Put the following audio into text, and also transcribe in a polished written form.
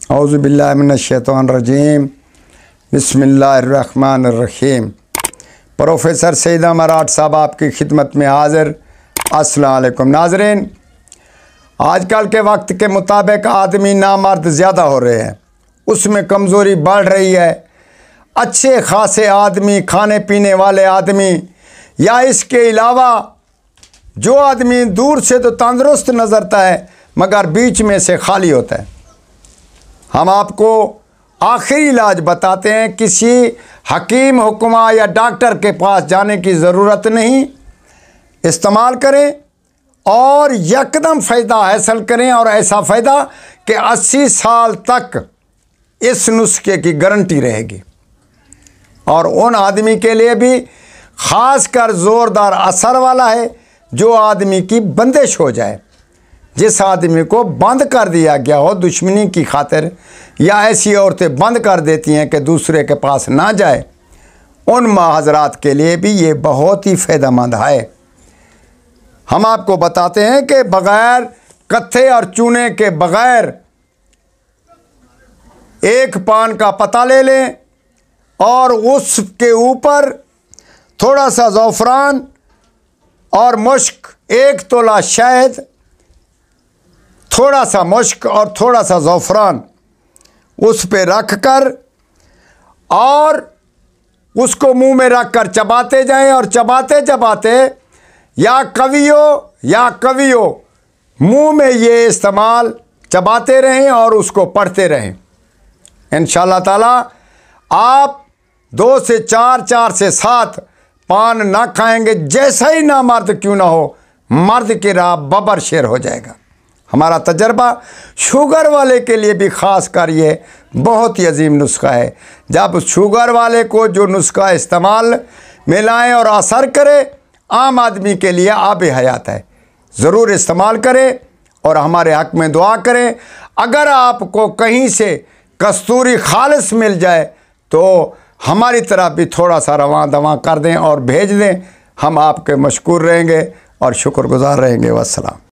औज़ुबिल्लाहि मिनश्शैतानिर्रजीम बिस्मिल्लाहिर्रहमानिर्रहीम। प्रोफेसर सईद मराठ साहब आपकी खिदमत में हाज़िर। अस्सलाम वालेकुम नाज़रीन, आजकल के वक्त के मुताबिक आदमी नामर्द ज़्यादा हो रहे हैं, उसमें कमज़ोरी बढ़ रही है। अच्छे खासे आदमी, खाने पीने वाले आदमी या इसके अलावा जो आदमी दूर से तो तंदुरुस्त नज़रता है मगर बीच में से खाली होता है। हम आपको आखिरी इलाज बताते हैं। किसी हकीम, हुक्मा या डॉक्टर के पास जाने की ज़रूरत नहीं। इस्तेमाल करें और यकदम फ़ायदा हासिल करें, और ऐसा फ़ायदा कि 80 साल तक इस नुस्खे की गारंटी रहेगी। और उन आदमी के लिए भी ख़ास कर ज़ोरदार असर वाला है जो आदमी की बंदिश हो जाए, जिस आदमी को बंद कर दिया गया हो दुश्मनी की खातिर, या ऐसी औरतें बंद कर देती हैं कि दूसरे के पास ना जाए, उन महाजरात के लिए भी ये बहुत ही फ़ायदेमंद है। हम आपको बताते हैं कि बग़ैर कत्थे और चूने के बग़ैर एक पान का पत्ता ले लें और उसके ऊपर थोड़ा सा ज़फ़रान और मुश्क, 1 तोला शहद, थोड़ा सा मुश्क और थोड़ा सा ज़फ़रान उस पे रख कर और उसको मुंह में रख कर चबाते जाएं, और चबाते चबाते या कवियो मुंह में ये इस्तेमाल चबाते रहें और उसको पढ़ते रहें। इंशाअल्लाह ताला आप 2 से 4, 4 से 7 पान ना खाएंगे, जैसा ही ना मर्द क्यों ना हो, मर्द की राह बबर शेर हो जाएगा। हमारा तजर्बा शुगर वाले के लिए भी ख़ास कर ये बहुत ही अजीम नुस्खा है। जब शुगर वाले को जो नुस्खा इस्तेमाल मिलाएं और असर करे, आम आदमी के लिए आब हयात है। ज़रूर इस्तेमाल करें और हमारे हक़ में दुआ करें। अगर आपको कहीं से कस्तूरी खालिस मिल जाए तो हमारी तरफ भी थोड़ा सा रवां दवा कर दें और भेज दें। हम आपके मशकूर रहेंगे और शुक्रगुज़ार रहेंगे। वस्सलाम।